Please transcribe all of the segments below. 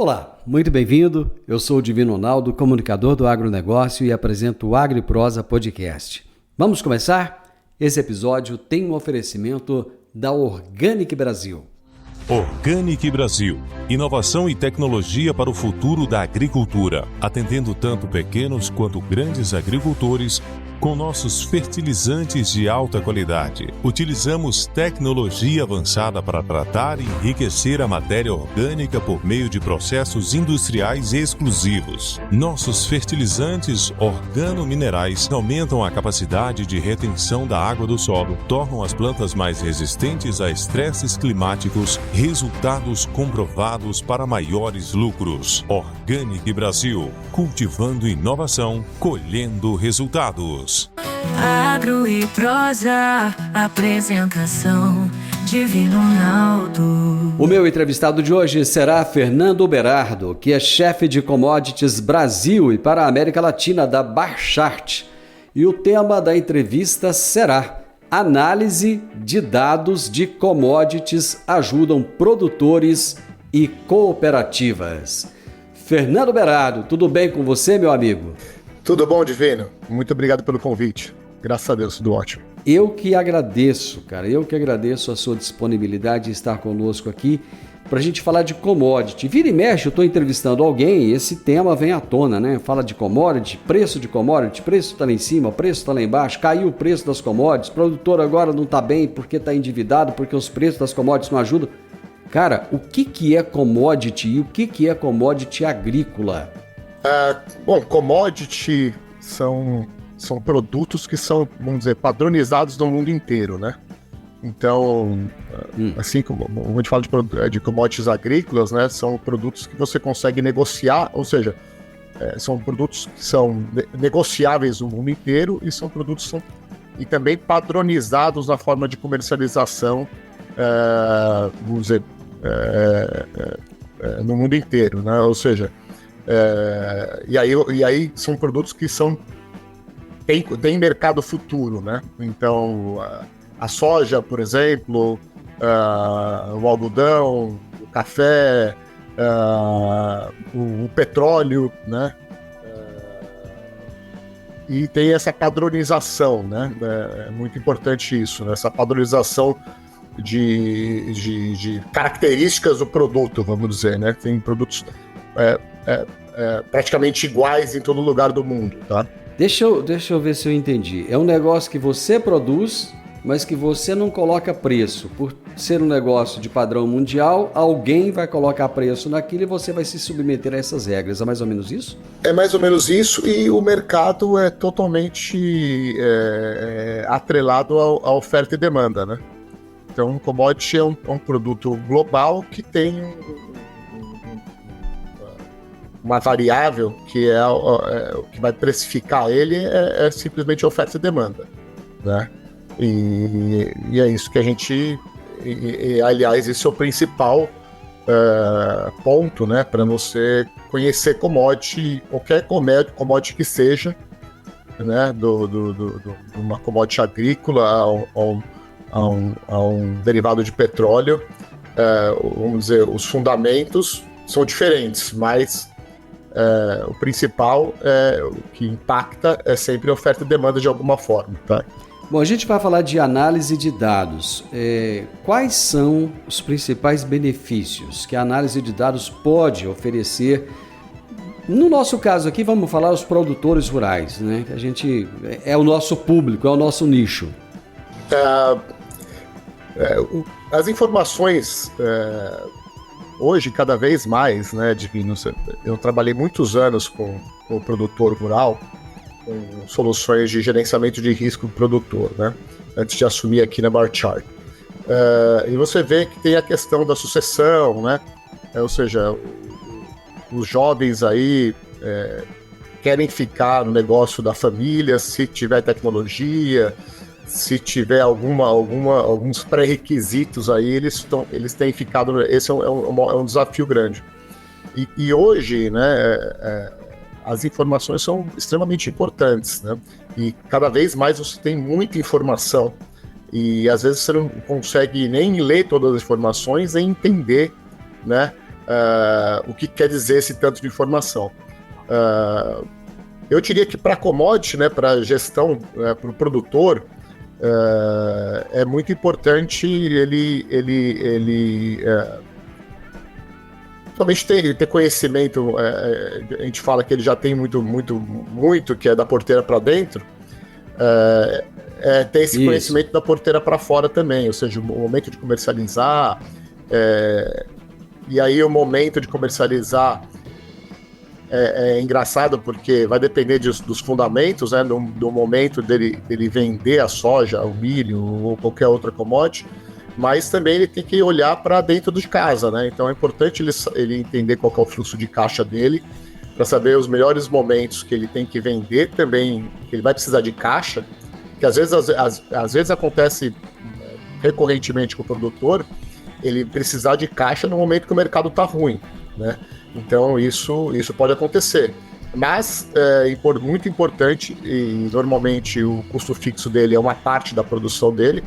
Olá, muito bem-vindo. Eu sou o Divino Ronaldo, comunicador do agronegócio e apresento o AgriProsa Podcast. Vamos começar? Esse episódio tem um oferecimento da Organic Brasil. Organic Brasil. Inovação e tecnologia para o futuro da agricultura, atendendo tanto pequenos quanto grandes agricultores com nossos fertilizantes de alta qualidade. Utilizamos tecnologia avançada para tratar e enriquecer a matéria orgânica por meio de processos industriais exclusivos. Nossos fertilizantes organominerais aumentam a capacidade de retenção da água do solo, tornam as plantas mais resistentes a estresses climáticos, resultados comprovados para maiores lucros. Organic Brasil, cultivando inovação, colhendo resultados. Agro e Prosa, apresentação Divino Ronaldo. O meu entrevistado de hoje será Fernando Berardo, que é chefe de Commodities Brasil e para a América Latina da Barchart. E o tema da entrevista será: análise de dados de commodities ajudam produtores e cooperativas. Fernando Berardo, tudo bem com você, meu amigo? Tudo bom, Divino? Muito obrigado pelo convite. Graças a Deus, tudo ótimo. Eu que agradeço, cara. Eu que agradeço a sua disponibilidade de estar conosco aqui para a gente falar de commodity. Vira e mexe, eu estou entrevistando alguém e esse tema vem à tona, né? Fala de commodity, preço está lá em cima, preço está lá embaixo, caiu o preço das commodities, o produtor agora não está bem porque está endividado, porque os preços das commodities não ajudam. Cara, o que é commodity e o que é commodity agrícola? Bom, commodity são produtos que são, vamos dizer, padronizados no mundo inteiro, né? Então, assim como a gente fala de commodities agrícolas, né? São produtos que você consegue negociar, ou seja, são produtos que são negociáveis no mundo inteiro e são produtos que são e também padronizados na forma de comercialização, vamos dizer, no mundo inteiro, né? Ou seja, e aí são produtos que tem mercado futuro, né? Então, a soja, por exemplo, o algodão, o café, o petróleo, né? E tem essa padronização, né? É muito importante isso, né? Essa padronização de características do produto, vamos dizer, né? Tem produtos praticamente iguais em todo lugar do mundo, tá? Deixa eu ver se eu entendi. É um negócio que você produz, mas que você não coloca preço. Por ser um negócio de padrão mundial, alguém vai colocar preço naquilo e você vai se submeter a essas regras. É mais ou menos isso? É mais ou menos isso, e o mercado é totalmente atrelado à oferta e demanda, né? Então, o commodity é um produto global que tem uma variável que é o que vai precificar ele é simplesmente oferta e demanda, né? E é isso que a gente... aliás, esse é o principal ponto, né? Para você conhecer commodity, qualquer commodity que seja, né? De uma commodity agrícola a um derivado de petróleo, vamos dizer, os fundamentos são diferentes, mas o principal, o que impacta é sempre a oferta e demanda de alguma forma, tá? Bom, a gente vai falar de análise de dados. Quais são os principais benefícios que a análise de dados pode oferecer? No nosso caso aqui, vamos falar os produtores rurais, né? Que a gente é o nosso público, é o nosso nicho. As informações hoje, cada vez mais, né, Divino? Eu trabalhei muitos anos com o produtor rural, com soluções de gerenciamento de risco do produtor, né? Antes de assumir aqui na Barchart. E você vê que tem a questão da sucessão, né? Ou seja, os jovens aí querem ficar no negócio da família, se tiver tecnologia, se tiver alguns pré-requisitos aí, eles têm ficado... Esse é um desafio grande. E hoje, né, as informações são extremamente importantes, né? E cada vez mais você tem muita informação. E às vezes você não consegue nem ler todas as informações e entender, né, o que quer dizer esse tanto de informação. Eu diria que para commodity, né, para gestão, para o produtor, é muito importante ele somente ter conhecimento. A gente fala que ele já tem muito que é da porteira para dentro, ter esse conhecimento da porteira para fora também, ou seja, o momento de comercializar, e aí o momento de comercializar é engraçado porque vai depender dos fundamentos, né, do momento dele vender a soja, o milho ou qualquer outra commodity, mas também ele tem que olhar para dentro de casa, né? Então é importante ele entender qual que é o fluxo de caixa dele, para saber os melhores momentos que ele tem que vender também, que ele vai precisar de caixa, que às vezes acontece recorrentemente com o produtor, ele precisar de caixa no momento que o mercado está ruim, né? Então isso pode acontecer, mas muito importante, e normalmente o custo fixo dele é uma parte da produção dele,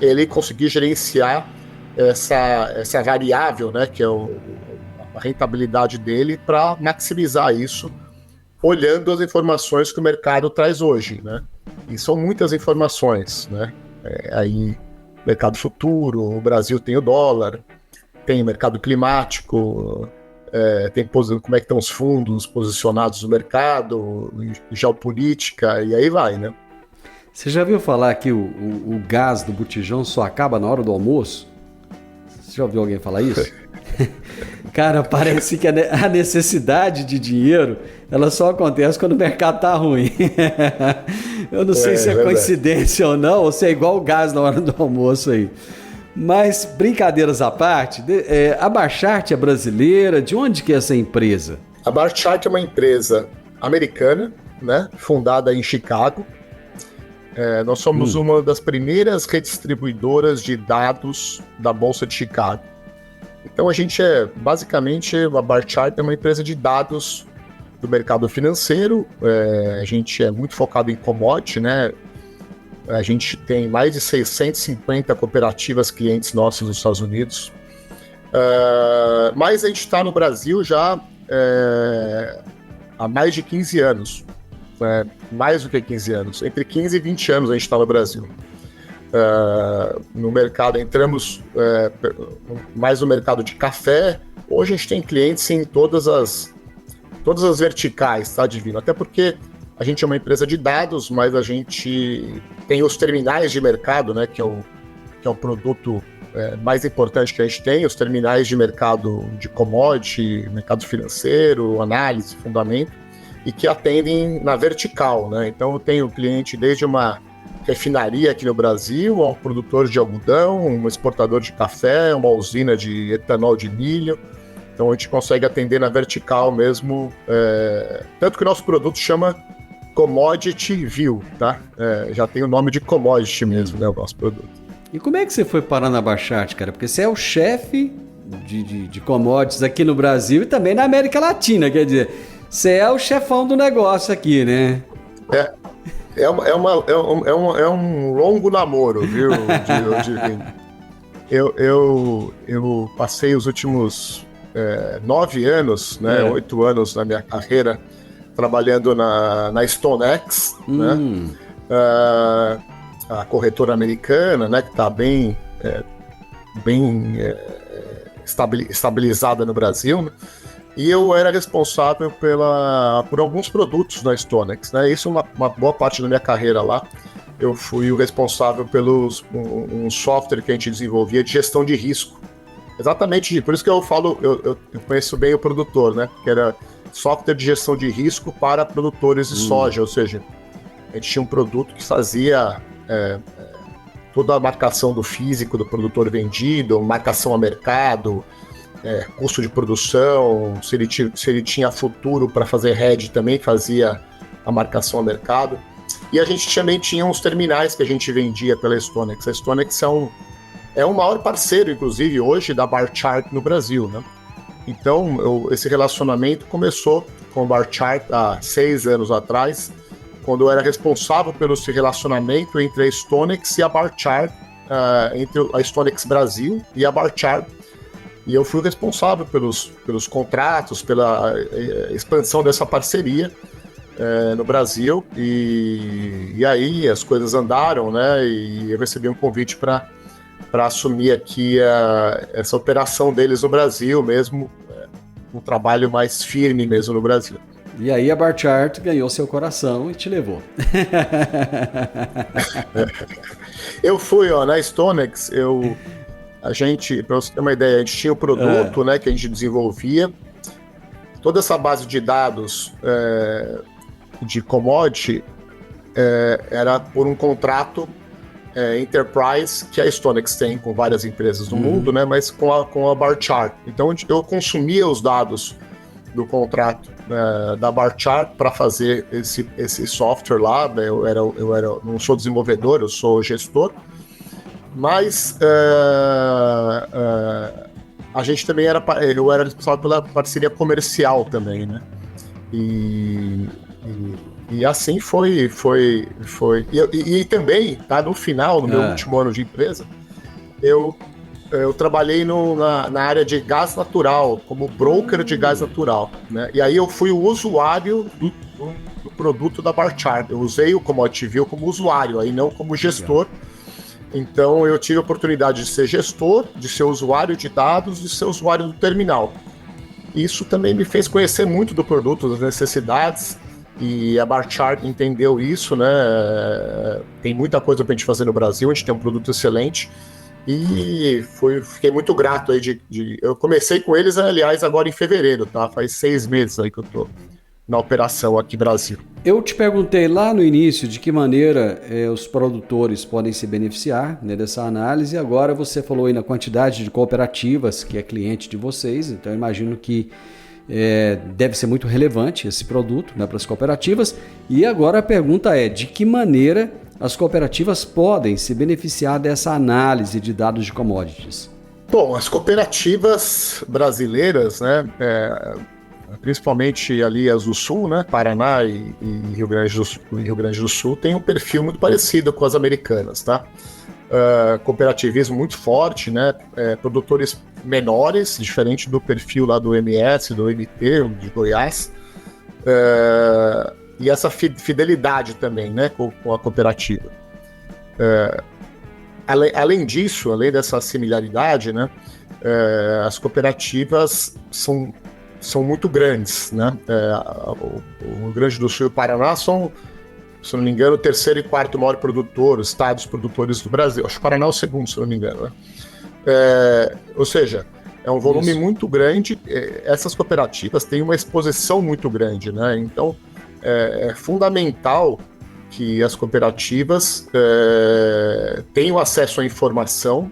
ele conseguir gerenciar essa variável, né, que é a rentabilidade dele, para maximizar isso, olhando as informações que o mercado traz hoje, né? E são muitas informações, né? Aí mercado futuro, o Brasil tem o dólar, tem o mercado climático, tem como é que estão os fundos posicionados no mercado, geopolítica, e aí vai, né? Você já viu falar que o gás do botijão só acaba na hora do almoço? Você já ouviu alguém falar isso? Cara, parece que a necessidade de dinheiro, ela só acontece quando o mercado tá ruim. Eu não sei se é coincidência ou não, ou se é igual o gás na hora do almoço aí. Mas, brincadeiras à parte, a Barchart é brasileira? De onde que é essa empresa? A Barchart é uma empresa americana, né, fundada em Chicago. Nós somos uma das primeiras redistribuidoras de dados da Bolsa de Chicago. Então a gente a Barchart é uma empresa de dados do mercado financeiro. A gente é muito focado em commodity, né? A gente tem mais de 650 cooperativas clientes nossos nos Estados Unidos. Mas a gente está no Brasil já há mais de 15 anos. Mais do que 15 anos. Entre 15 e 20 anos a gente está no Brasil. No mercado, entramos mais no mercado de café. Hoje a gente tem clientes em todas as verticais, tá, Divino? Até porque a gente é uma empresa de dados, mas a gente tem os terminais de mercado, né, que é o produto mais importante que a gente tem, os terminais de mercado de commodity, mercado financeiro, análise, fundamento, e que atendem na vertical, né? Então eu tenho cliente desde uma refinaria aqui no Brasil, a um produtor de algodão, um exportador de café, uma usina de etanol de milho. Então a gente consegue atender na vertical mesmo, tanto que o nosso produto chama Commodity View, tá? Já tem o nome de commodity mesmo, né, o nosso produto. E como é que você foi parar na Barchart, cara? Porque você é o chefe de commodities aqui no Brasil e também na América Latina, quer dizer, você é o chefão do negócio aqui, né? É um longo namoro, viu? Eu passei os últimos 9 anos, né, 8 anos na minha carreira trabalhando na StoneX, né? A corretora americana, né, que está bem estabilizada no Brasil, né? E eu era responsável por alguns produtos da StoneX, né? Isso uma boa parte da minha carreira lá. Eu fui o responsável pelos um software que a gente desenvolvia de gestão de risco. Exatamente, por isso que eu falo, eu conheço bem o produtor, né? Que era software de gestão de risco para produtores de soja, ou seja, a gente tinha um produto que fazia toda a marcação do físico do produtor vendido, marcação a mercado, custo de produção, se ele tinha futuro para fazer hedge também, fazia a marcação a mercado. E a gente também tinha uns terminais que a gente vendia pela StoneX. A StoneX é o maior parceiro, inclusive, hoje da Barchart no Brasil, né? Então, esse relacionamento começou com a Barchart há 6 anos atrás, quando eu era responsável pelo esse relacionamento entre a StoneX e a Barchart, entre a StoneX Brasil e a Barchart, E eu fui responsável pelos contratos, pela expansão dessa parceria no Brasil. E aí as coisas andaram, né? E eu recebi um convite para assumir aqui essa operação deles no Brasil mesmo, um trabalho mais firme mesmo no Brasil. E aí a Barchart ganhou seu coração e te levou. Eu fui, na StoneX, a gente, para você ter uma ideia, a gente tinha o produto, né, que a gente desenvolvia, toda essa base de dados de commodity era por um contrato enterprise que a StoneX tem com várias empresas no mundo, né, mas com a Barchart. Então eu consumia os dados do contrato da Barchart para fazer esse software lá. Eu não sou desenvolvedor, eu sou gestor, mas a gente também eu era responsável pela parceria comercial também, né? E assim foi. E também, tá, no final, no meu último ano de empresa, eu trabalhei na área de gás natural, como broker de gás natural, né? E aí eu fui o usuário do produto da Barchart. Eu usei o Commodity View como usuário, aí não como gestor. Então eu tive a oportunidade de ser gestor, de ser usuário de dados, de ser usuário do terminal. Isso também me fez conhecer muito do produto, das necessidades, e a Barchart entendeu isso, né? Tem muita coisa pra gente fazer no Brasil, a gente tem um produto excelente. E fiquei muito grato aí eu comecei com eles, aliás, agora em fevereiro, tá? Faz 6 meses aí que eu tô na operação aqui no Brasil. Eu te perguntei lá no início de que maneira os produtores podem se beneficiar, né, dessa análise, e agora você falou aí na quantidade de cooperativas que é cliente de vocês, então eu imagino que deve ser muito relevante esse produto, né, para as cooperativas. E agora a pergunta é: de que maneira as cooperativas podem se beneficiar dessa análise de dados de commodities? Bom, as cooperativas brasileiras, né, principalmente ali as do Sul, né, Paraná e Rio Grande do Sul, tem um perfil muito parecido com as americanas, tá? Cooperativismo muito forte, né, produtores menores, diferente do perfil lá do MS, do MT, de Goiás, e essa fidelidade também, né, com a cooperativa. Além disso, além dessa similaridade, né, as cooperativas são muito grandes, né? O Rio Grande do Sul e o Paraná são, se não me engano, o terceiro e quarto maior produtor, estados produtores do Brasil. Acho que o Paraná é o segundo, se não me engano, né? Ou seja, é um volume muito grande. Essas cooperativas têm uma exposição muito grande, né? Então, é fundamental que as cooperativas tenham acesso à informação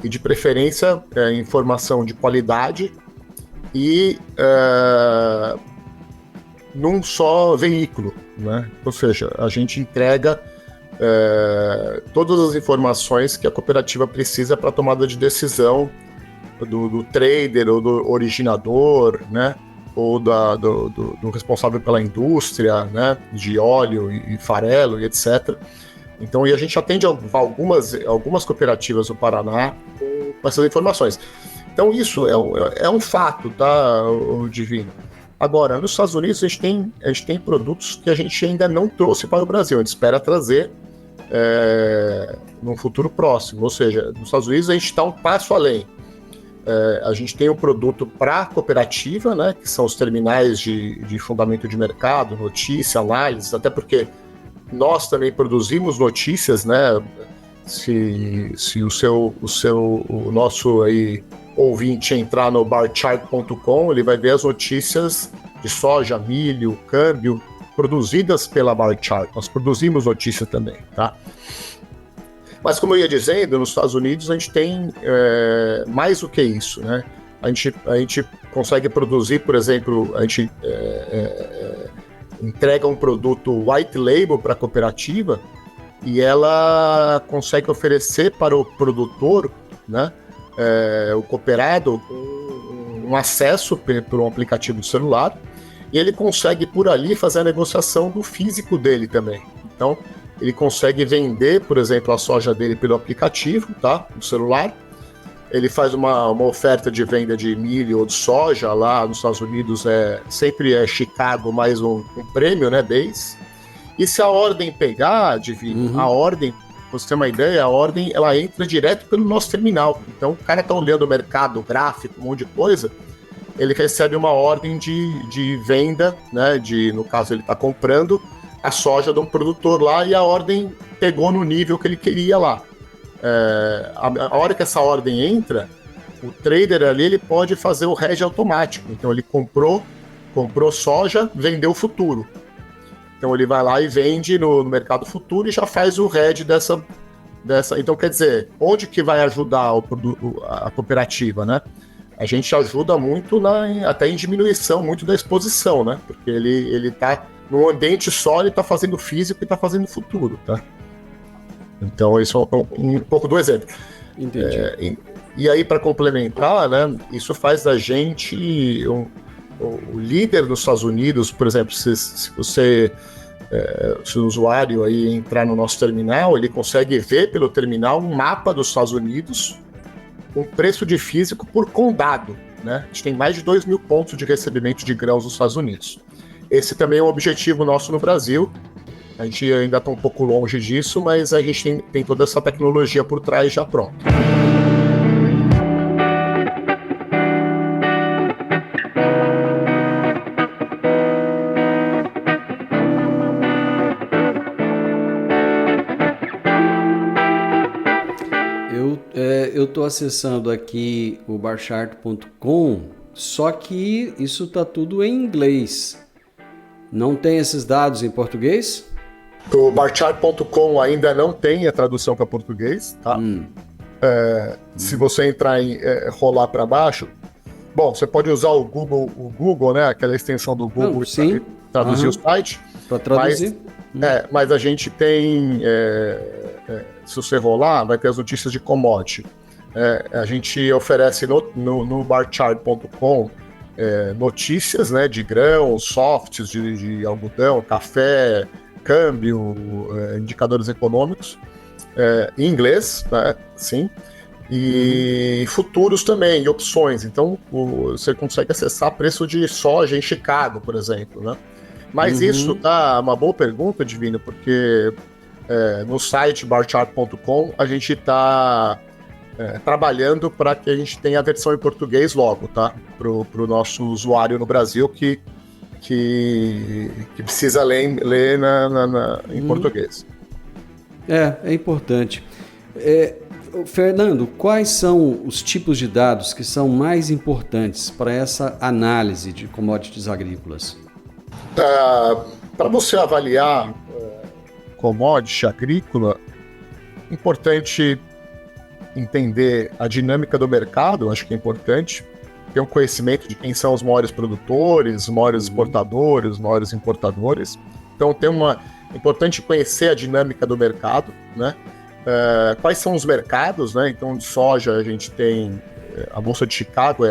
e, de preferência, informação de qualidade e num só veículo, né? Ou seja, a gente entrega todas as informações que a cooperativa precisa para a tomada de decisão do trader ou do originador, né? Ou do responsável pela indústria, né? De óleo e farelo e etc. Então, e a gente atende algumas cooperativas do Paraná com essas informações. Então, isso é um fato, tá, o Divino? Agora, nos Estados Unidos, a gente tem produtos que a gente ainda não trouxe para o Brasil, a gente espera trazer no futuro próximo. Ou seja, nos Estados Unidos a gente está um passo além. A gente tem um produto para cooperativa, né, que são os terminais de fundamento de mercado, notícia, análise, até porque nós também produzimos notícias, né? Se o nosso aí ouvinte entrar no barchart.com, ele vai ver as notícias de soja, milho, câmbio, produzidas pela Barchart. Nós produzimos notícia também, tá? Mas, como eu ia dizendo, nos Estados Unidos a gente tem mais do que isso, né? A gente consegue produzir, por exemplo, a gente entrega um produto white label para a cooperativa e ela consegue oferecer para o produtor, né, o cooperado, um acesso por um aplicativo de celular, e ele consegue por ali fazer a negociação do físico dele também. Então, ele consegue vender, por exemplo, a soja dele pelo aplicativo, tá, no celular, ele faz uma oferta de venda de milho ou de soja lá nos Estados Unidos, sempre é Chicago mais um prêmio, né, base. E se a ordem pegar, Divino, a ordem, pra você ter uma ideia, a ordem ela entra direto pelo nosso terminal. Então o cara tá olhando o mercado, gráfico, um monte de coisa, ele recebe uma ordem de venda, né, no caso ele tá comprando a soja de um produtor lá e a ordem pegou no nível que ele queria lá. A hora que essa ordem entra, o trader ali ele pode fazer o hedge automático. Então ele comprou soja, vendeu o futuro. Então ele vai lá e vende no mercado futuro e já faz o hedge dessa. Então quer dizer, onde que vai ajudar a cooperativa, né? A gente ajuda muito até em diminuição muito da exposição, né? Porque ele tá no ambiente só, ele tá fazendo físico e tá fazendo futuro, tá? Então, isso é um pouco do exemplo. Entendi. E aí, para complementar, né, isso faz da gente o líder nos Estados Unidos. Por exemplo, se o usuário aí entrar no nosso terminal, ele consegue ver pelo terminal um mapa dos Estados Unidos com preço de físico por condado, né? A gente tem mais de 2.000 pontos de recebimento de grãos nos Estados Unidos. Esse também é um objetivo nosso no Brasil. A gente ainda está um pouco longe disso, mas a gente tem toda essa tecnologia por trás já pronta. Eu estou acessando aqui o barchart.com, só que isso está tudo em inglês. Não tem esses dados em português? O barchart.com ainda não tem a tradução para português, tá? Se você entrar em rolar para baixo, bom, você pode usar o Google, né? Aquela extensão do Google para traduzir o site. Para traduzir. Mas a gente tem, se você rolar, vai ter as notícias de commodity. A gente oferece no barchart.com notícias, né, de grãos, softs, de algodão, café, câmbio, indicadores econômicos, em inglês, né, sim, e futuros também, e opções. Então, você consegue acessar preço de soja em Chicago, por exemplo, né? Mas isso tá uma boa pergunta, Divino, porque no site barchart.com a gente está trabalhando para que a gente tenha a versão em português logo, tá? Pro nosso usuário no Brasil que precisa ler em português. É importante. Fernando, quais são os tipos de dados que são mais importantes para essa análise de commodities agrícolas? Para você avaliar commodity agrícola, importante entender a dinâmica do mercado. Acho que é importante ter um conhecimento de quem são os maiores produtores, os maiores exportadores, os maiores importadores. Então é importante conhecer a dinâmica do mercado, né? Quais são os mercados, né? Então, de soja a gente tem a Bolsa de Chicago,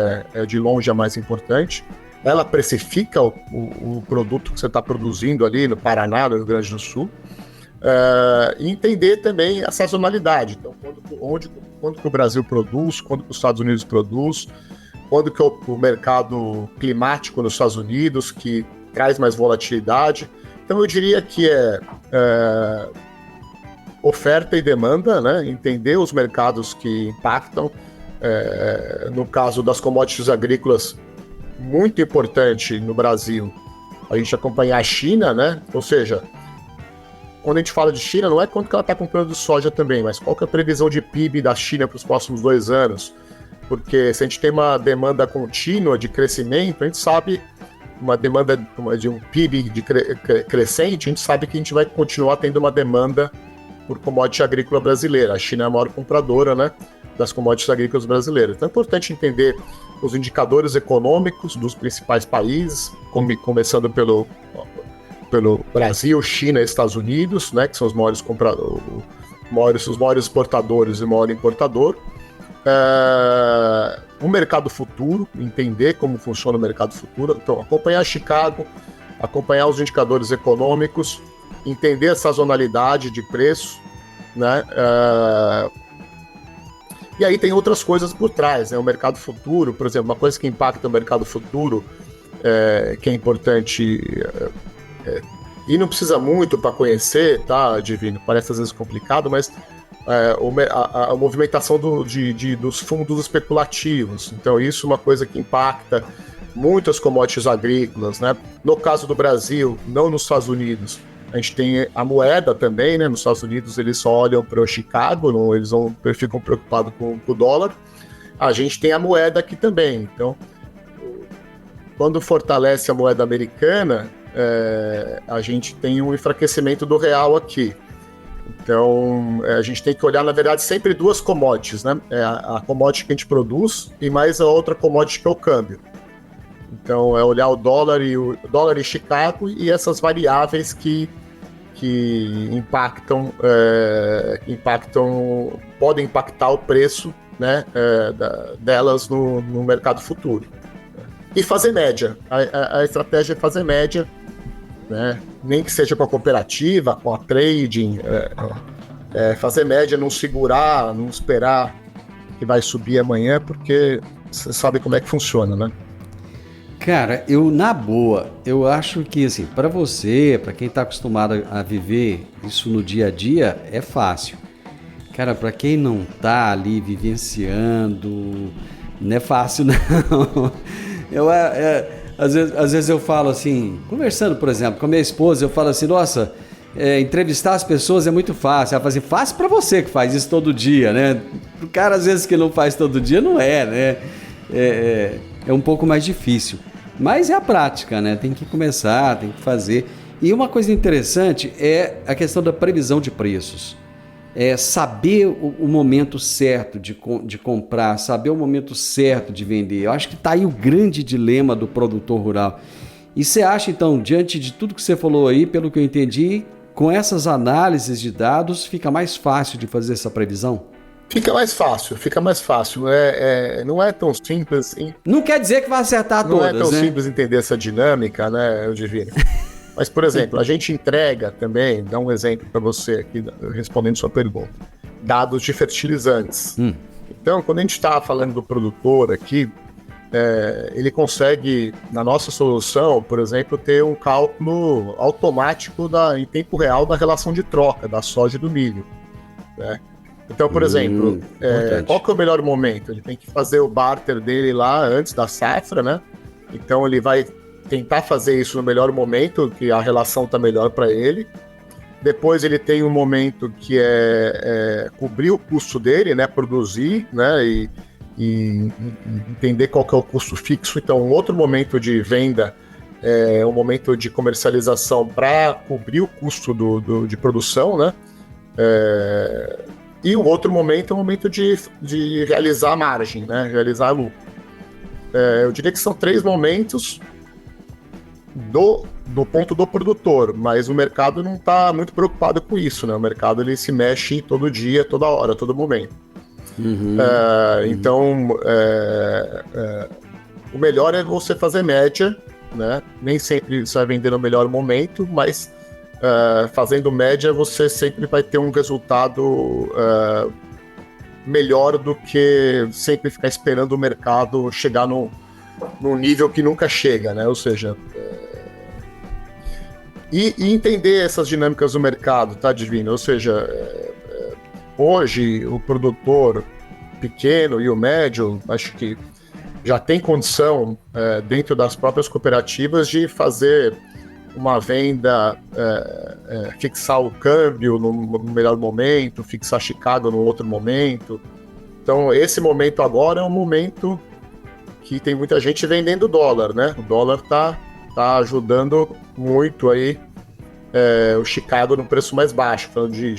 de longe a mais importante. Ela precifica o produto que você está produzindo ali no Paraná, no Rio Grande do Sul. E entender também a sazonalidade. Então, quando que o Brasil produz, quando que os Estados Unidos produz, quando que o mercado climático nos Estados Unidos, que traz mais volatilidade. Então, eu diria que oferta e demanda, né? Entender os mercados que impactam. No caso das commodities agrícolas, muito importante no Brasil, a gente acompanhar a China, né? Ou seja, quando a gente fala de China, não é quanto que ela está comprando de soja também, mas qual que é a previsão de PIB da China para os próximos 2 anos. Porque se a gente tem uma demanda contínua de crescimento, a gente sabe, uma demanda de um PIB crescente, a gente sabe que a gente vai continuar tendo uma demanda por commodity agrícola brasileira. A China é a maior compradora, né, das commodities agrícolas brasileiras. Então é importante entender os indicadores econômicos dos principais países, começando pelo Brasil, China e Estados Unidos, né, que são os maiores exportadores e o maior importador. O mercado futuro, entender como funciona o mercado futuro. Então, acompanhar Chicago, acompanhar os indicadores econômicos, entender a sazonalidade de preço, né? E aí tem outras coisas por trás, né? O mercado futuro, por exemplo, uma coisa que impacta o mercado futuro, que é importante, e não precisa muito para conhecer, tá, Divino? Parece às vezes complicado, mas a movimentação dos fundos especulativos. Então isso é uma coisa que impacta muitas commodities agrícolas, né? No caso do Brasil, não nos Estados Unidos, a gente tem a moeda também, né? Nos Estados Unidos eles só olham para o Chicago, não, eles ficam preocupados com o dólar. A gente tem a moeda aqui também. Então, quando fortalece a moeda americana, a gente tem um enfraquecimento do real aqui. Então, a gente tem que olhar, na verdade, sempre duas commodities, né? A commodity que a gente produz e mais a outra commodity que é o câmbio. Então, é olhar o dólar e Chicago e essas variáveis que podem impactar o preço, né, delas no mercado futuro. E fazer média. A estratégia é fazer média, né? Nem que seja com a cooperativa, com a trading, fazer média, não segurar, não esperar que vai subir amanhã, porque você sabe como é que funciona, né? Cara, na boa, eu acho que, assim, para você, para quem tá acostumado a viver isso no dia a dia, é fácil. Cara, para quem não tá ali vivenciando, não é fácil, não. Às vezes eu falo assim, conversando, por exemplo, com a minha esposa, eu falo assim, nossa, entrevistar as pessoas é muito fácil. Ela fala assim, fácil para você que faz isso todo dia, né? Pro cara, às vezes, que não faz todo dia, não é, né? É um pouco mais difícil. Mas é a prática, né? Tem que começar, tem que fazer. E uma coisa interessante é a questão da previsão de preços. Saber o momento certo de comprar, saber o momento certo de vender. Eu acho que está aí o grande dilema do produtor rural. E você acha, então, diante de tudo que você falou aí, pelo que eu entendi, com essas análises de dados, fica mais fácil de fazer essa previsão? Fica mais fácil. Não é tão simples. Não quer dizer que vai acertar todas, né? Não é tão simples entender essa dinâmica, né, Divino? Mas, por exemplo, a gente entrega também, dá um exemplo para você aqui, respondendo sua pergunta, dados de fertilizantes. Então, quando a gente está falando do produtor aqui, ele consegue, na nossa solução, por exemplo, ter um cálculo automático em tempo real da relação de troca da soja e do milho, né? Então, por exemplo, qual que é o melhor momento? Ele tem que fazer o barter dele lá antes da safra, né? Então ele vai tentar fazer isso no melhor momento, que a relação está melhor para ele. Depois ele tem um momento que é cobrir o custo dele, né? Produzir, né? E entender qual que é o custo fixo. Então, um outro momento de venda é um momento de comercialização para cobrir o custo de produção, né? E o outro momento é o momento de realizar a margem, né? Realizar lucro. Eu diria que são 3 momentos do ponto do produtor, mas o mercado não está muito preocupado com isso, né? O mercado ele se mexe todo dia, toda hora, todo momento. Então, o melhor é você fazer média, né? Nem sempre você vai vender no melhor momento, mas fazendo média você sempre vai ter um resultado melhor do que sempre ficar esperando o mercado chegar num nível que nunca chega, né? Ou seja, e entender essas dinâmicas do mercado, tá, Divino? Ou seja, hoje o produtor pequeno e o médio, acho que já tem condição dentro das próprias cooperativas de fazer uma venda, fixar o câmbio no melhor momento, fixar Chicago no outro momento. Então, esse momento agora é um momento que tem muita gente vendendo dólar, né? O dólar tá ajudando muito aí o Chicago no preço mais baixo,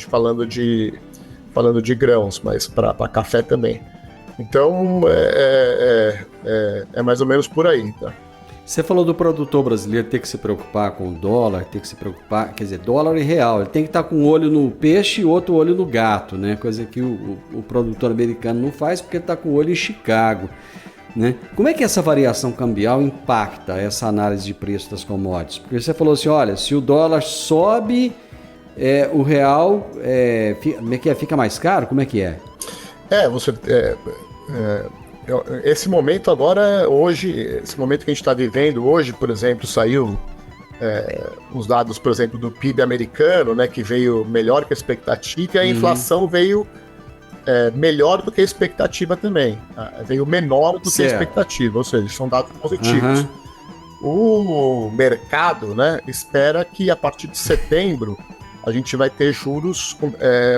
falando de grãos, mas para café também. Então, é mais ou menos por aí, tá? Você falou do produtor brasileiro ter que se preocupar com o dólar, ter que se preocupar, quer dizer, dólar e real. Ele tem que estar com um olho no peixe e outro olho no gato, né? Coisa que o produtor americano não faz porque ele está com o olho em Chicago, né? Como é que essa variação cambial impacta essa análise de preço das commodities? Porque você falou assim, olha, se o dólar sobe, o real fica mais caro? Como é que é? Esse momento agora, hoje, esse momento que a gente está vivendo hoje, por exemplo, saiu os dados, por exemplo, do PIB americano, né, que veio melhor que a expectativa, e a inflação veio melhor do que a expectativa também. Veio menor do que a expectativa, ou seja, são dados positivos. O mercado, né, espera que a partir de setembro a gente vai ter juros,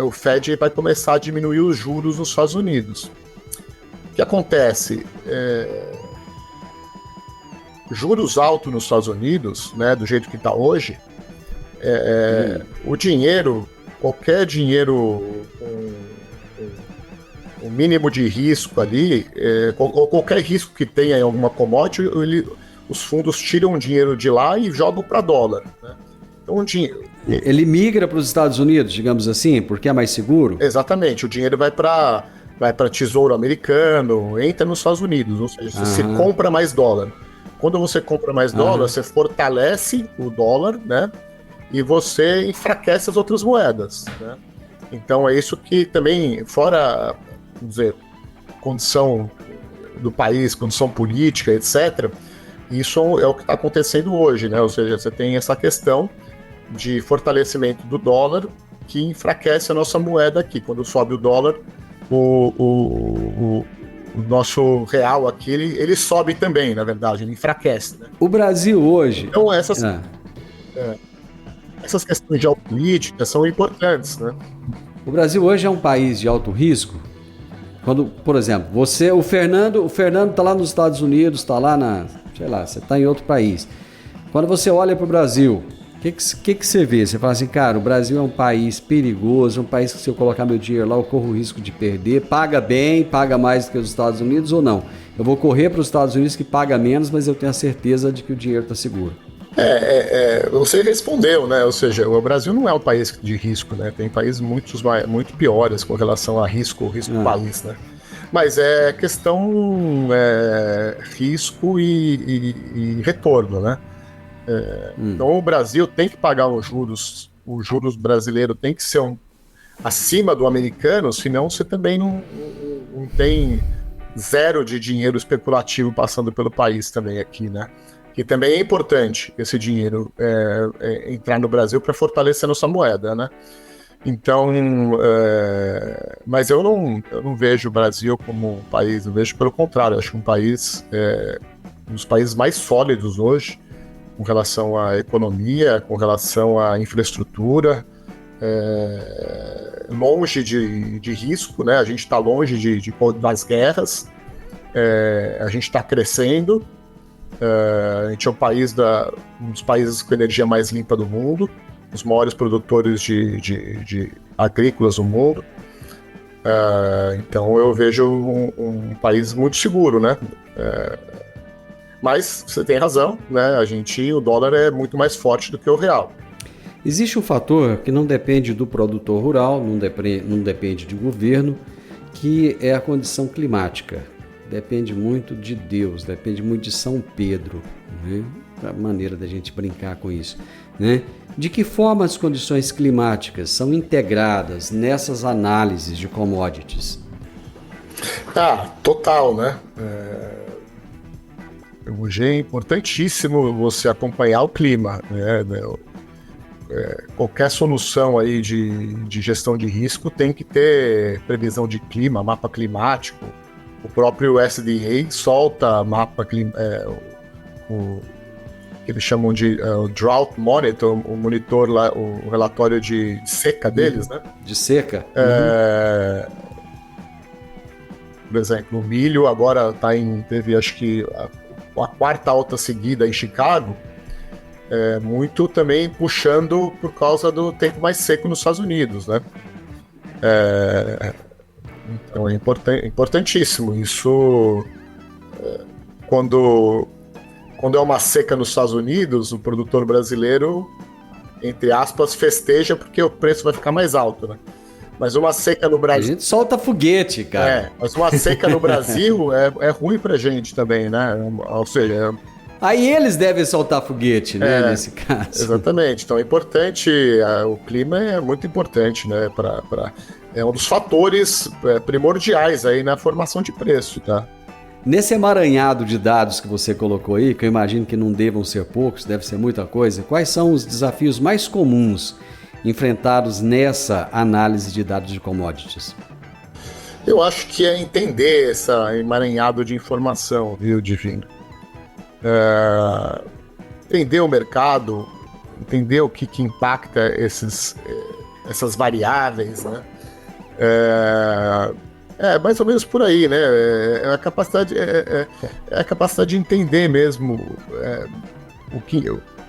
o Fed vai começar a diminuir os juros nos Estados Unidos. O que acontece? Juros altos nos Estados Unidos, né, do jeito que está hoje, o dinheiro, qualquer dinheiro com um mínimo de risco ali, qualquer risco que tenha em alguma commodity, os fundos tiram o dinheiro de lá e jogam para dólar, né? Então, ele migra para os Estados Unidos, digamos assim, porque é mais seguro? Exatamente, o dinheiro vai para tesouro americano, entra nos Estados Unidos, ou seja, você compra mais dólar. Quando você compra mais dólar, você fortalece o dólar, né? E você enfraquece as outras moedas, né? Então é isso que também, fora, vamos dizer, condição do país, condição política, etc., isso é o que está acontecendo hoje, né? Ou seja, você tem essa questão de fortalecimento do dólar que enfraquece a nossa moeda aqui. Quando sobe o dólar, o nosso real aqui, ele sobe também, na verdade, ele enfraquece, né? O Brasil hoje... Então essas questões geopolíticas são importantes, né? O Brasil hoje é um país de alto risco? Quando, por exemplo, o Fernando está lá nos Estados Unidos, está lá você está em outro país. Quando você olha para o Brasil, o que você vê? Você fala assim, cara, o Brasil é um país perigoso, um país que se eu colocar meu dinheiro lá, eu corro o risco de perder, paga bem, paga mais do que os Estados Unidos ou não? Eu vou correr para os Estados Unidos que paga menos, mas eu tenho a certeza de que o dinheiro está seguro. Você respondeu, né? Ou seja, o Brasil não é um país de risco, né? Tem países muito piores com relação a risco país, né? Mas é questão risco e retorno, né? Então o Brasil tem que pagar os juros brasileiro tem que ser acima do americano, senão você também não tem zero de dinheiro especulativo passando pelo país também aqui, né? Que também é importante esse dinheiro entrar no Brasil para fortalecer a nossa moeda, né? Então, mas eu não vejo o Brasil como um país, eu vejo pelo contrário, eu acho que um dos países mais sólidos hoje, com relação à economia, com relação à infraestrutura, longe de risco, né? A gente está longe das guerras, a gente está crescendo, a gente é um dos países com energia mais limpa do mundo, os maiores produtores de agrícolas do mundo. Então eu vejo um país muito seguro, né? Mas você tem razão, né? O dólar é muito mais forte do que o real. Existe um fator que não depende do produtor rural, não depende de governo, que é a condição climática. Depende muito de Deus, depende muito de São Pedro, né? A maneira da gente brincar com isso, né? De que forma as condições climáticas são integradas nessas análises de commodities? Total, né? Hoje é importantíssimo você acompanhar o clima, né? Qualquer solução aí de gestão de risco tem que ter previsão de clima, mapa climático. O próprio USDA solta mapa climático, que eles chamam de Drought Monitor, o monitor lá, o relatório de seca deles, né? De seca. Por exemplo, o milho agora teve acho que a quarta alta seguida em Chicago, muito também puxando por causa do tempo mais seco nos Estados Unidos, né? Então é importantíssimo. Isso, quando é uma seca nos Estados Unidos, o produtor brasileiro, entre aspas, festeja porque o preço vai ficar mais alto, né? Mas uma seca no Brasil... A gente solta foguete, cara. Mas uma seca no Brasil é ruim pra gente também, né? Ou seja... Aí eles devem soltar foguete, né, nesse caso. Exatamente. Então é importante, o clima é muito importante, né, é um dos fatores primordiais aí na formação de preço, tá? Nesse emaranhado de dados que você colocou aí, que eu imagino que não devam ser poucos, deve ser muita coisa, quais são os desafios mais comuns enfrentados nessa análise de dados de commodities? Eu acho que é entender esse emaranhado de informação, viu, Divino? Entender o mercado, entender o que impacta essas variáveis, né? Mais ou menos por aí, né? É a capacidade de entender mesmo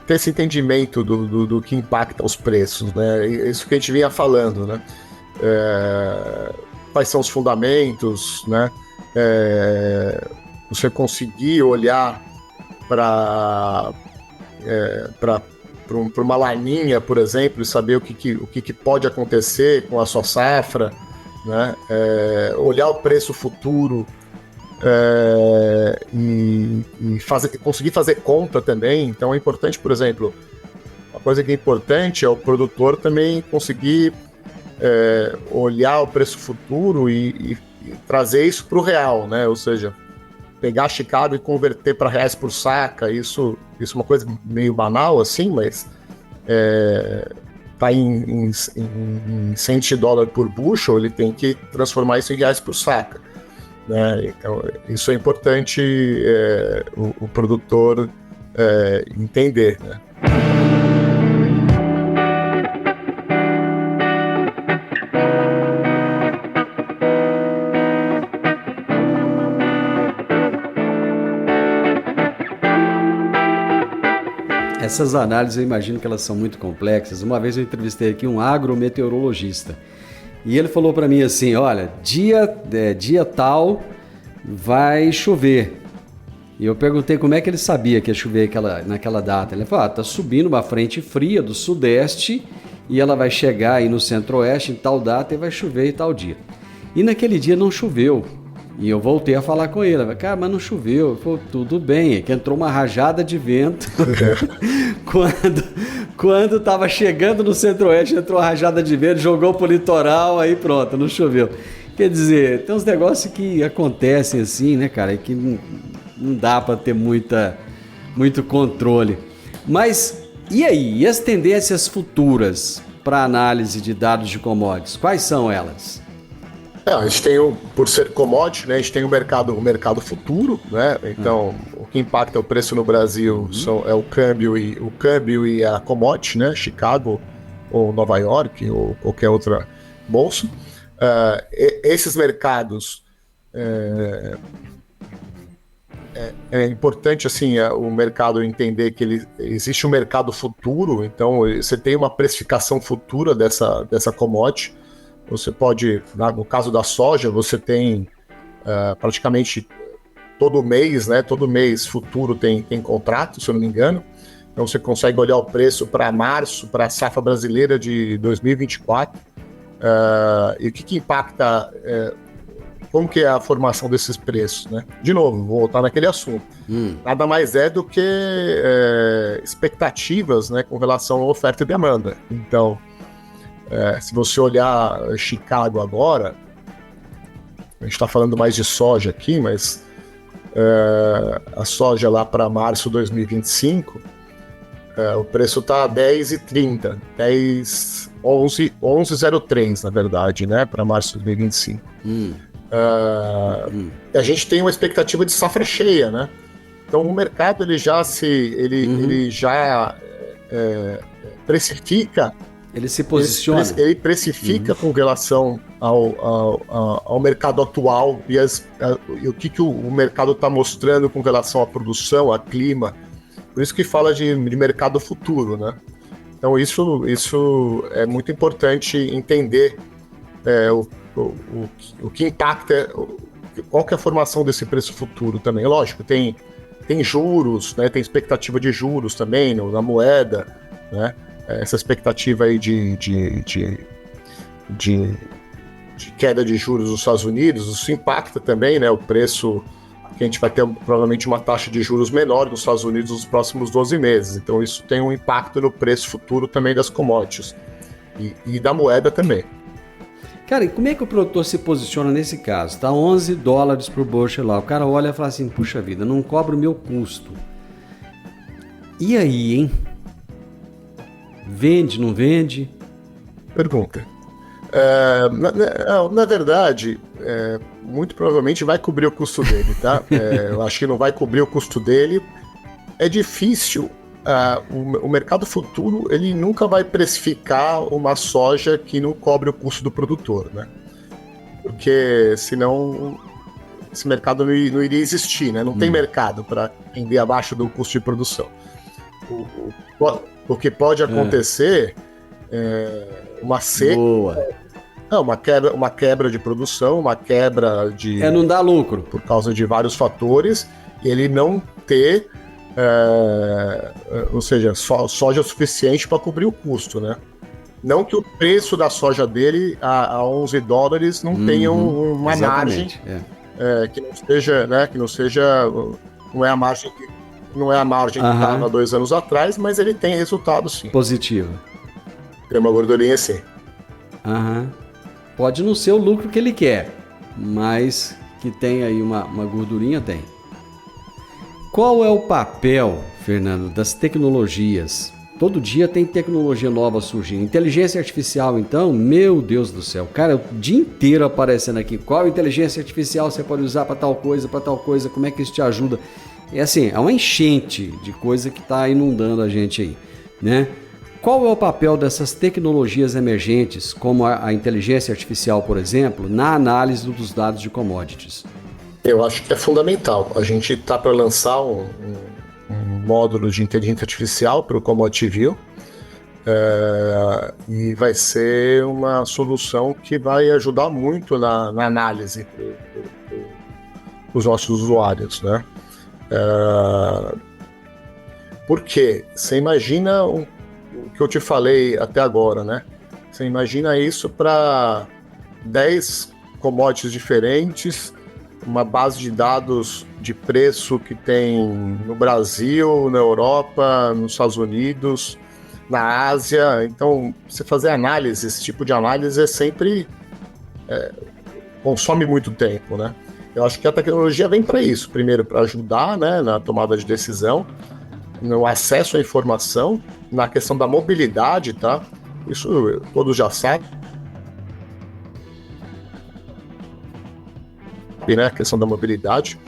ter esse entendimento do que impacta os preços, né? Isso que a gente vinha falando, né? Quais são os fundamentos, né? Você conseguir olhar para uma laninha, por exemplo, e saber o que pode acontecer com a sua safra, né? Olhar o preço futuro e conseguir fazer conta também. Então é importante, por exemplo, uma coisa que é importante é o produtor também conseguir olhar o preço futuro e trazer isso para o real, né? Ou seja, pegar Chicago e converter para reais por saca. Isso é uma coisa meio banal assim, mas tá em $100 por bushel, ele tem que transformar isso em reais por saca, né? Então, isso é importante o produtor entender, né? Essas análises eu imagino que elas são muito complexas. Uma vez eu entrevistei aqui um agrometeorologista e ele falou para mim assim, olha, dia tal vai chover. E eu perguntei como é que ele sabia que ia chover naquela data. Ele falou, tá subindo uma frente fria do sudeste e ela vai chegar aí no centro-oeste em tal data e vai chover em tal dia. E naquele dia não choveu. E eu voltei a falar com ele, cara, mas não choveu. Ele falou, tudo bem, é que entrou uma rajada de vento. Quando estava chegando no centro-oeste, entrou uma rajada de vento, jogou pro litoral, aí pronto, não choveu. Quer dizer, tem uns negócios que acontecem assim, né, cara, que não dá para ter muito controle. Mas, e aí? E as tendências futuras para análise de dados de commodities? Quais são elas? A gente tem, por ser commodity, né, a gente tem o mercado futuro, né? Então, o que impacta o preço no Brasil é o câmbio e a commodity, né? Chicago ou Nova York ou qualquer outra bolsa. Esses mercados é importante assim o mercado entender que existe um mercado futuro. Então, você tem uma precificação futura dessa commodity. Você pode, no caso da soja, você tem praticamente todo mês, né? Todo mês futuro tem contrato, se eu não me engano. Então você consegue olhar o preço para março, para a safra brasileira de 2024. E o que impacta, como que é a formação desses preços, né? De novo, vou voltar naquele assunto. Nada mais é do que expectativas, né, com relação à oferta e demanda. Então, se você olhar Chicago agora, a gente está falando mais de soja aqui, mas a soja lá para março de 2025, o preço está R$10,30, 11,03 na verdade, né, para março de 2025. A gente tem uma expectativa de safra cheia, né? Então o mercado ele já precifica. Ele se posiciona. Ele precifica com relação ao mercado atual e o que o mercado está mostrando com relação à produção, a clima. Por isso que fala de mercado futuro, né? Então isso é muito importante entender o que impacta, qual que é a formação desse preço futuro também. Lógico, tem juros, né? Tem expectativa de juros também na moeda, né? Essa expectativa aí de queda de juros nos Estados Unidos, isso impacta também, né, o preço, que a gente vai ter provavelmente uma taxa de juros menor nos Estados Unidos nos próximos 12 meses. Então isso tem um impacto no preço futuro também das commodities e da moeda também. Cara, e como é que o produtor se posiciona nesse caso? Tá $11 por bushel lá. O cara olha e fala assim, puxa vida, não cobra o meu custo. E aí, hein? Vende, não vende? Pergunta. Na verdade, muito provavelmente vai cobrir o custo dele, tá? Eu acho que não vai cobrir o custo dele. É difícil. O mercado futuro, ele nunca vai precificar uma soja que não cobre o custo do produtor, né? Porque senão esse mercado não iria existir, né? Não tem mercado para vender abaixo do custo de produção. O que pode acontecer uma seca, uma quebra de produção, uma quebra de... não dá lucro. Por causa de vários fatores, e ele não ter... ou seja, soja suficiente para cobrir o custo, né? Não que o preço da soja dele a $11 não tenha uma margem que não seja, né? Que não seja, não é a margem que estava 2 anos atrás, mas ele tem resultado sim. Positivo. Tem uma gordurinha sim. Pode não ser o lucro que ele quer, mas que tem aí uma gordurinha, tem. Qual é o papel, Fernando, das tecnologias? Todo dia tem tecnologia nova surgindo. Inteligência artificial, então, meu Deus do céu. Cara, o dia inteiro aparecendo aqui. Qual inteligência artificial você pode usar para tal coisa, como é que isso te ajuda? É assim, é uma enchente de coisa que está inundando a gente aí, né? Qual é o papel dessas tecnologias emergentes, como a inteligência artificial, por exemplo, na análise dos dados de commodities? Eu acho que é fundamental. A gente está para lançar um módulo de inteligência artificial para o Commodity View e vai ser uma solução que vai ajudar muito na análise para os nossos usuários, né? Porque você imagina o que eu te falei até agora, né? Você imagina isso para 10 commodities diferentes, uma base de dados de preço que tem no Brasil, na Europa, nos Estados Unidos, na Ásia. Então, você fazer análise, esse tipo de análise sempre consome muito tempo, né? Eu acho que a tecnologia vem para isso. Primeiro, para ajudar, né, na tomada de decisão, no acesso à informação, na questão da mobilidade, tá? Isso todos já sabem. Né, a questão da mobilidade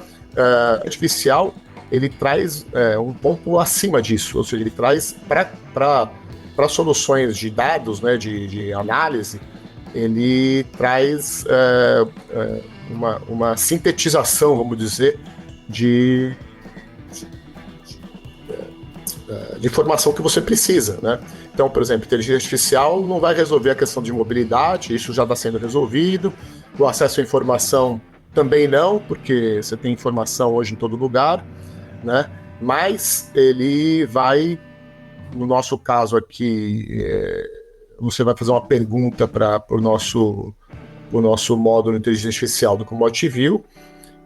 artificial, ele traz um ponto acima disso, ou seja, ele traz para soluções de dados, né, de análise, ele traz uma sintetização, vamos dizer, de informação que você precisa, né? Então, por exemplo, inteligência artificial não vai resolver a questão de mobilidade, isso já está sendo resolvido, o acesso à informação também não, porque você tem informação hoje em todo lugar, né? Mas ele vai, no nosso caso aqui, você vai fazer uma pergunta para o nosso módulo de inteligência artificial do Commodity View,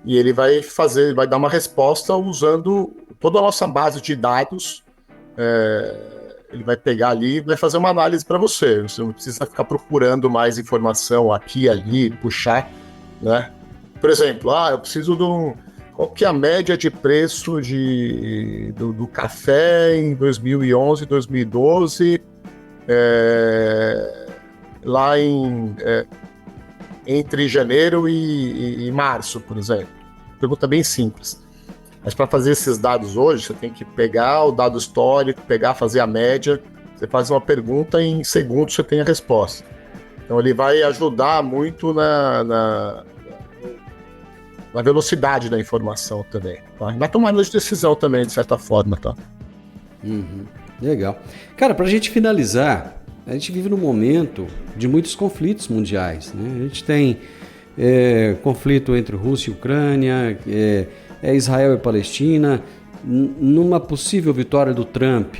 e ele vai dar uma resposta usando toda a nossa base de dados. Ele vai pegar ali e vai fazer uma análise para você. Você não precisa ficar procurando mais informação aqui e ali, puxar, né? Por exemplo, eu preciso qual que é a média de preço do café em 2011, 2012, lá entre janeiro e março, por exemplo. Pergunta bem simples. Mas para fazer esses dados hoje, você tem que pegar o dado histórico, fazer a média, você faz uma pergunta e em segundos você tem a resposta. Então ele vai ajudar muito na velocidade da informação também, tá? Na tomada de decisão também, de certa forma, tá? Legal. Cara, pra gente finalizar, a gente vive num momento de muitos conflitos mundiais, né? A gente tem conflito entre Rússia e Ucrânia, Israel e Palestina. Numa possível vitória do Trump,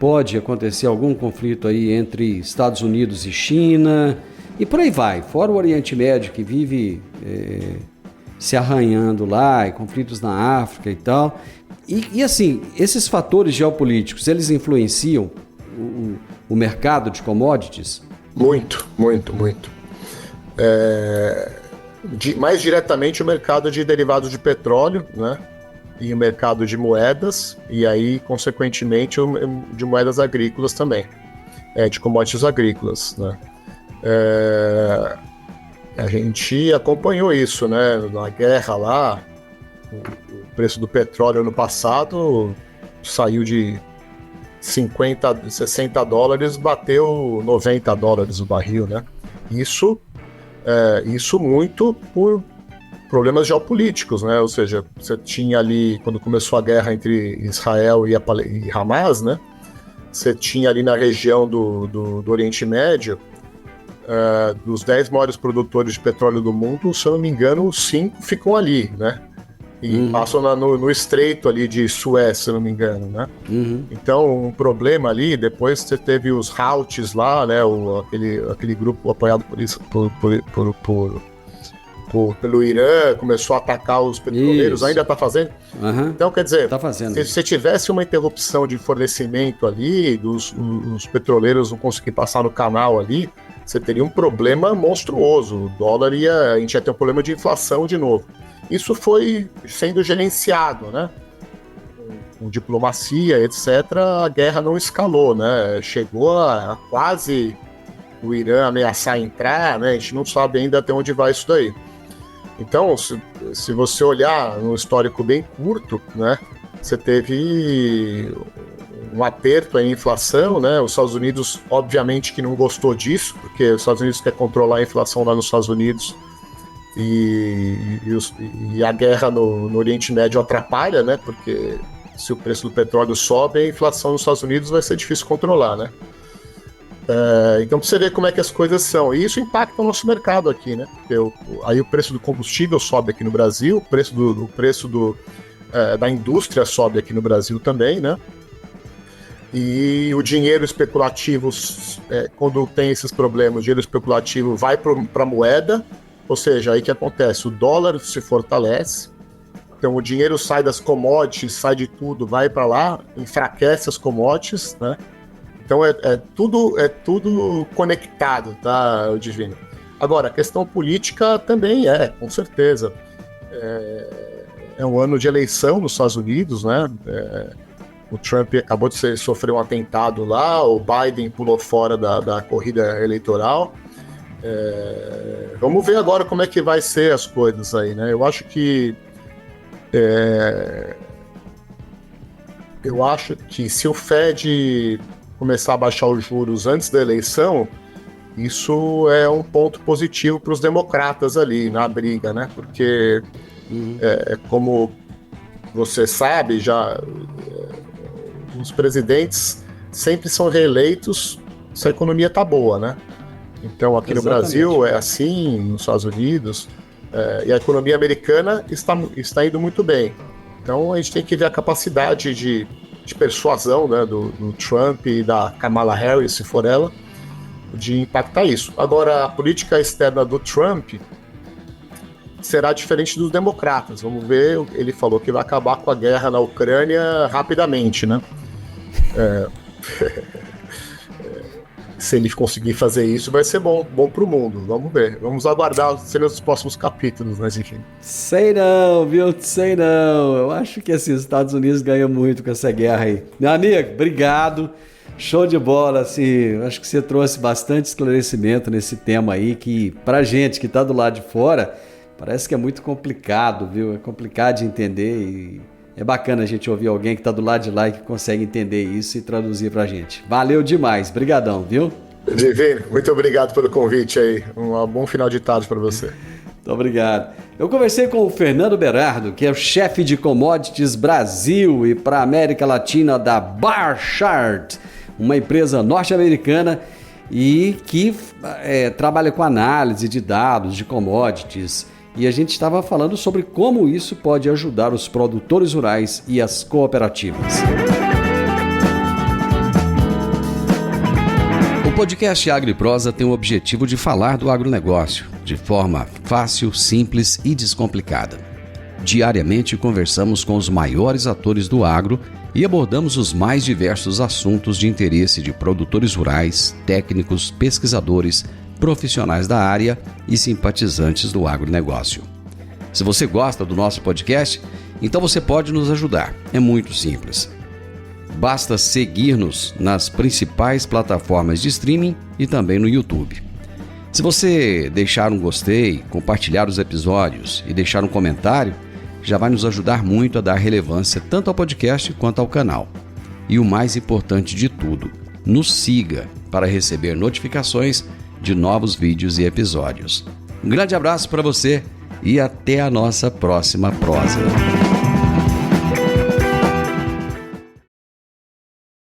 pode acontecer algum conflito aí entre Estados Unidos e China, e por aí vai, fora o Oriente Médio, que vive se arranhando lá, e conflitos na África e tal. E assim, esses fatores geopolíticos, eles influenciam o mercado de commodities? Muito, muito, muito. mais diretamente o mercado de derivados de petróleo, né? E o mercado de moedas, e aí, consequentemente, de moedas agrícolas também, de commodities agrícolas, né? A gente acompanhou isso, né? Na guerra lá, o preço do petróleo ano passado saiu de 50, 60 dólares, bateu 90 dólares o barril, né? Isso muito por problemas geopolíticos, né? Ou seja, você tinha ali, quando começou a guerra entre Israel e Hamas, né? Você tinha ali na região do Oriente Médio, dos 10 maiores produtores de petróleo do mundo, se eu não me engano, os 5 ficam ali, né? E passam no estreito ali de Suez, se eu não me engano, né? Então, um problema ali, depois você teve os Houthis lá, né? Aquele grupo apoiado pelo Irã, começou a atacar os petroleiros, ainda está fazendo. Então, quer dizer, se tivesse uma interrupção de fornecimento ali, os petroleiros não conseguirem passar no canal ali, você teria um problema monstruoso. O dólar a gente ia ter um problema de inflação de novo. Isso foi sendo gerenciado, né? Com diplomacia, etc. A guerra não escalou, né? Chegou a quase o Irã ameaçar entrar, né? A gente não sabe ainda até onde vai isso daí. Então, se você olhar no histórico bem curto, né? Você teve um aperto em inflação, né? Os Estados Unidos, obviamente, que não gostou disso, porque os Estados Unidos quer controlar a inflação lá nos Estados Unidos. E a guerra no Oriente Médio atrapalha, né? Porque se o preço do petróleo sobe, a inflação nos Estados Unidos vai ser difícil controlar, né? Então, pra você ver como é que as coisas são. E isso impacta o nosso mercado aqui, né? Porque aí o preço do combustível sobe aqui no Brasil, o preço da indústria sobe aqui no Brasil também, né? E o dinheiro especulativo, quando tem esses problemas, o dinheiro especulativo vai para a moeda. Ou seja, aí que acontece? O dólar se fortalece, então o dinheiro sai das commodities, sai de tudo, vai para lá, enfraquece as commodities, né? Então é tudo conectado, tá, Divino? Agora, a questão política também com certeza. É um ano de eleição nos Estados Unidos, né? O Trump acabou de sofrer um atentado lá, o Biden pulou fora da corrida eleitoral. Vamos ver agora como é que vai ser as coisas aí, né? Eu acho que se o Fed começar a baixar os juros antes da eleição, isso é um ponto positivo para os democratas ali na briga, né? Porque como você sabe, os presidentes sempre são reeleitos se a economia tá boa, né? Então, aqui no Brasil é assim, nos Estados Unidos, e a economia americana está indo muito bem. Então, a gente tem que ver a capacidade de persuasão, né, do Trump e da Kamala Harris, se for ela, de impactar isso. Agora, a política externa do Trump será diferente dos democratas. Vamos ver, ele falou que vai acabar com a guerra na Ucrânia rapidamente, né? Se ele conseguir fazer isso, vai ser bom para o mundo. Vamos ver. Vamos aguardar os próximos capítulos, mas enfim. Sei não, viu? Sei não. Eu acho que assim, os Estados Unidos ganham muito com essa guerra aí. Meu amigo, obrigado. Show de bola, assim. Acho que você trouxe bastante esclarecimento nesse tema aí, que pra gente que tá do lado de fora, parece que é muito complicado, viu? É complicado de entender e é bacana a gente ouvir alguém que tá do lado de lá e que consegue entender isso e traduzir pra gente. Valeu demais, brigadão, viu? Divino, muito obrigado pelo convite aí. Um bom final de tarde para você. Muito obrigado. Eu conversei com o Fernando Berardo, que é o chefe de Commodities Brasil e para a América Latina da Burchard, uma empresa norte-americana e que trabalha com análise de dados de commodities. E a gente estava falando sobre como isso pode ajudar os produtores rurais e as cooperativas. O podcast Agro e Prosa tem o objetivo de falar do agronegócio de forma fácil, simples e descomplicada. Diariamente conversamos com os maiores atores do agro e abordamos os mais diversos assuntos de interesse de produtores rurais, técnicos, pesquisadores, profissionais da área e simpatizantes do agronegócio. Se você gosta do nosso podcast, então você pode nos ajudar. É muito simples. Basta seguir-nos nas principais plataformas de streaming e também no YouTube. Se você deixar um gostei, compartilhar os episódios e deixar um comentário, já vai nos ajudar muito a dar relevância tanto ao podcast quanto ao canal. E o mais importante de tudo, nos siga para receber notificações de novos vídeos e episódios. Um grande abraço para você e até a nossa próxima prosa.